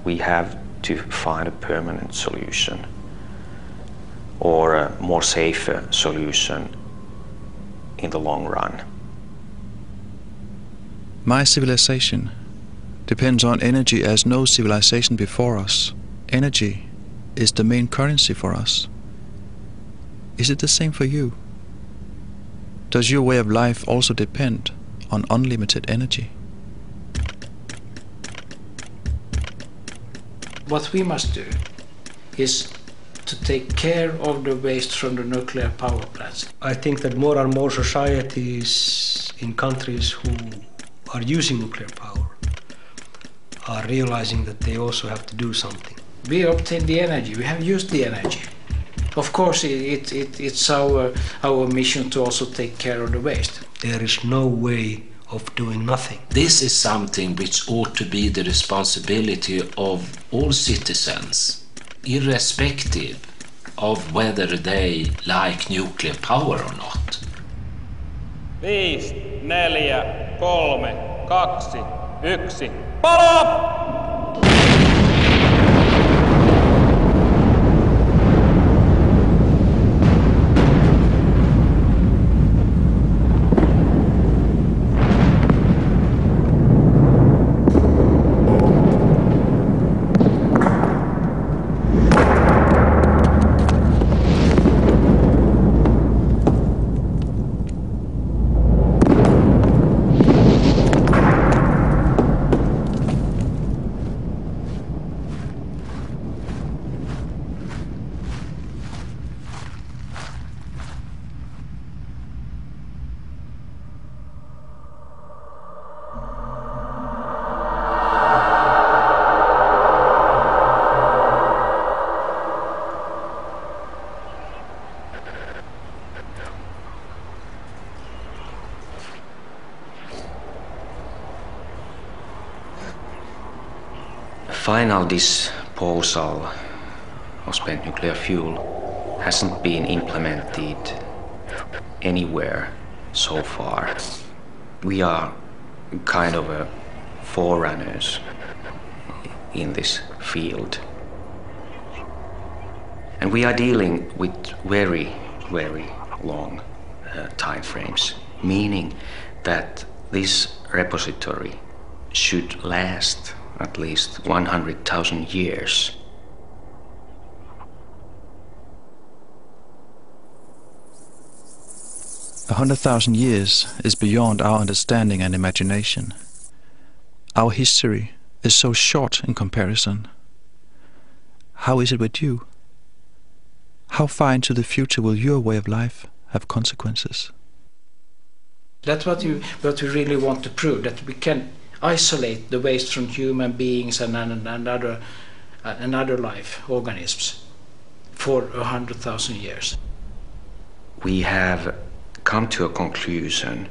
we have to find a permanent solution or a more safer solution in the long run. My civilization depends on energy as no civilization before us. Energy is the main currency for us. Is it the same for you? Does your way of life also depend on unlimited energy? What we must do is to take care of the waste from the nuclear power plants. I think that more and more societies in countries who are using nuclear power are realizing that they also have to do something. We obtain the energy, we have used the energy. Of course, it's our mission to also take care of the waste. There is no way of doing nothing. This is something which ought to be the responsibility of all citizens, irrespective of whether they like nuclear power or not. 5, 4, 3, 2, 1. Palo! Final disposal of spent nuclear fuel hasn't been implemented anywhere so far. We are kind of a forerunners in this field. And we are dealing with very, very long time frames, meaning that this repository should last at least 100,000 years. A 100,000 years is beyond our understanding and imagination. Our history is so short in comparison. How is it with you? How far into the future will your way of life have consequences? That's what we really want to prove, that we can isolate the waste from human beings and other life organisms for 100,000 years. We have come to a conclusion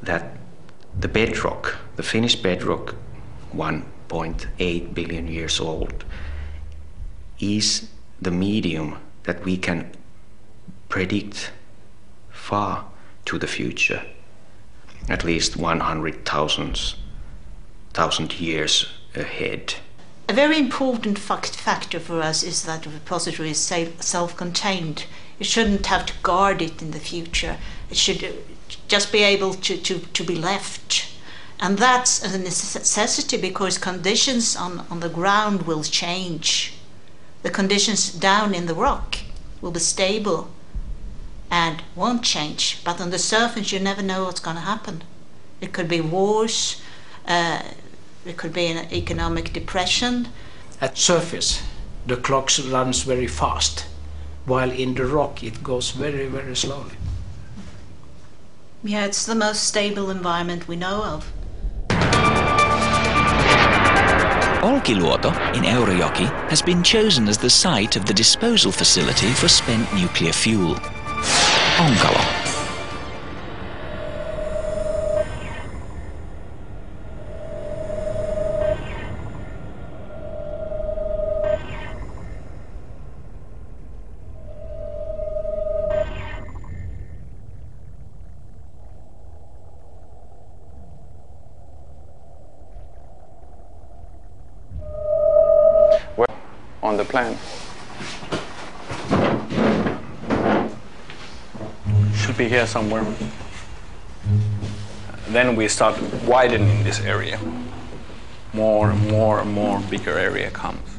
that the bedrock, the Finnish bedrock, 1.8 billion years old, is the medium that we can predict far to the future, at least 100,000 years ahead. A very important factor for us is that the repository is self-contained. You shouldn't have to guard it in the future. It should just be able to be left. And that's a necessity because conditions on the ground will change. The conditions down in the rock will be stable and won't change. But on the surface, you never know what's going to happen. It could be wars, it could be an economic depression. At surface, the clock runs very fast, while in the rock it goes very, very slowly. Yeah, it's the most stable environment we know of. Olkiluoto in Eurajoki has been chosen as the site of the disposal facility for spent nuclear fuel. Onkalo. on the plan. Should be here somewhere. Then we start widening this area. More and more and more bigger area comes.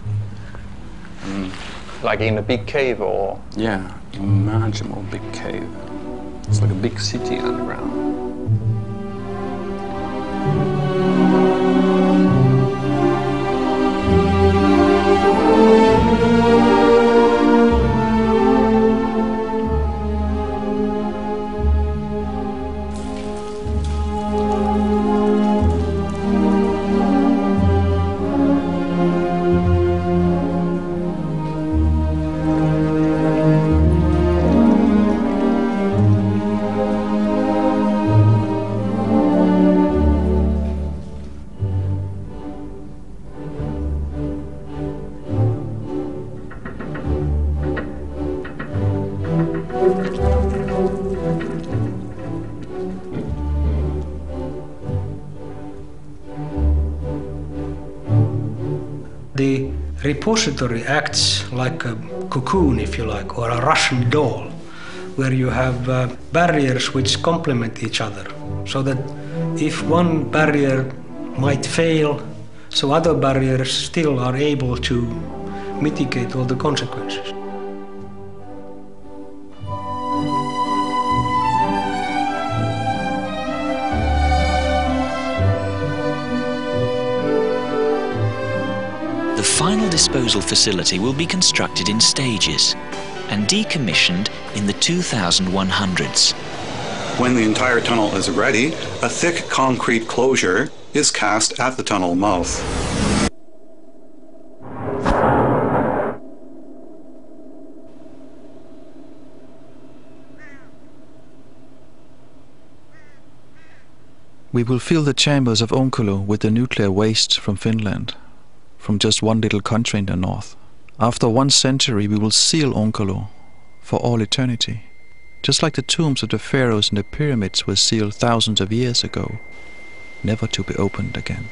Like in a big cave or? Yeah, imaginable big cave. It's like a big city underground. The repository acts like a cocoon, if you like, or a Russian doll, where you have barriers which complement each other, so that if one barrier might fail, so other barriers still are able to mitigate all the consequences. The final disposal facility will be constructed in stages and decommissioned in the 2100s. When the entire tunnel is ready, a thick concrete closure is cast at the tunnel mouth. We will fill the chambers of Onkalo with the nuclear waste from Finland, from just one little country in the north. After 1 century we will seal Onkalo for all eternity, just like the tombs of the pharaohs and the pyramids were sealed thousands of years ago, never to be opened again.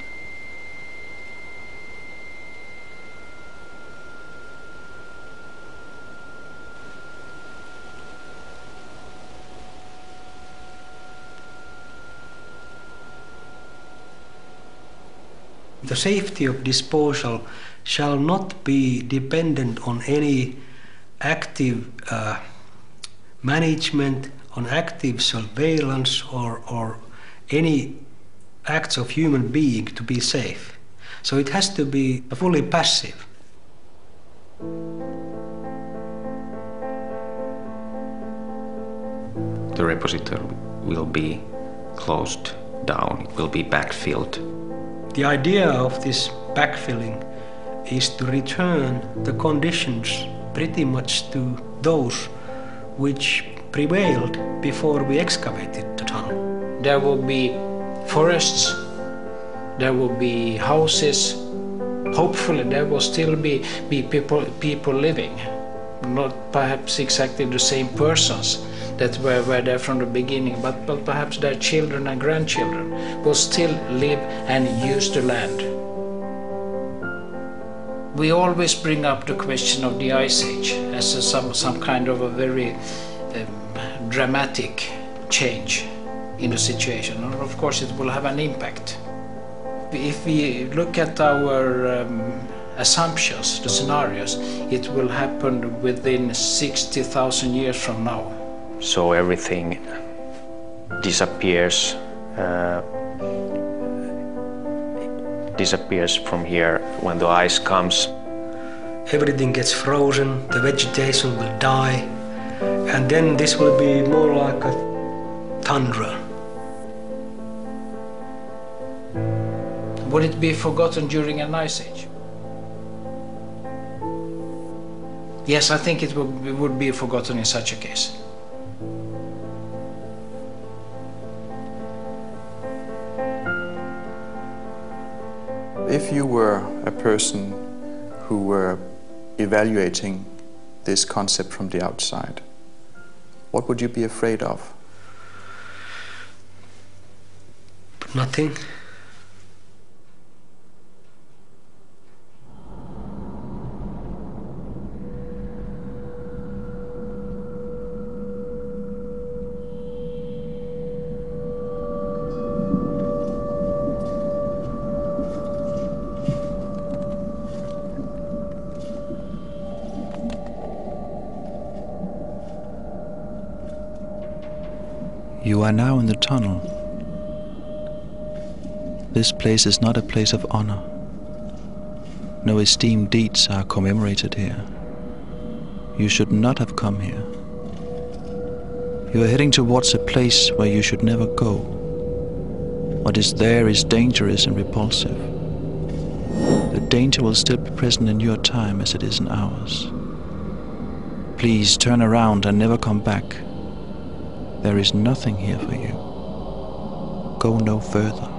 The safety of disposal shall not be dependent on any active management, on active surveillance, or any acts of human being to be safe. So it has to be fully passive. The repository will be closed down, it will be backfilled. The idea of this backfilling is to return the conditions pretty much to those which prevailed before we excavated the tunnel. There will be forests, there will be houses, hopefully there will still be people living, not perhaps exactly the same persons that were there from the beginning, but perhaps their children and grandchildren will still live and use the land. We always bring up the question of the Ice Age as some kind of a very dramatic change in the situation, and of course it will have an impact. If we look at our assumptions, the scenarios, it will happen within 60,000 years from now. So everything disappears from here when the ice comes. Everything gets frozen, the vegetation will die, and then this will be more like a tundra. Would it be forgotten during an ice age? Yes, I think it would be forgotten in such a case. If you were a person who were evaluating this concept from the outside, what would you be afraid of? Nothing. You are now in the tunnel. This place is not a place of honor. No esteemed deeds are commemorated here. You should not have come here. You are heading towards a place where you should never go. What is there is dangerous and repulsive. The danger will still be present in your time as it is in ours. Please turn around and never come back. There is nothing here for you. Go no further.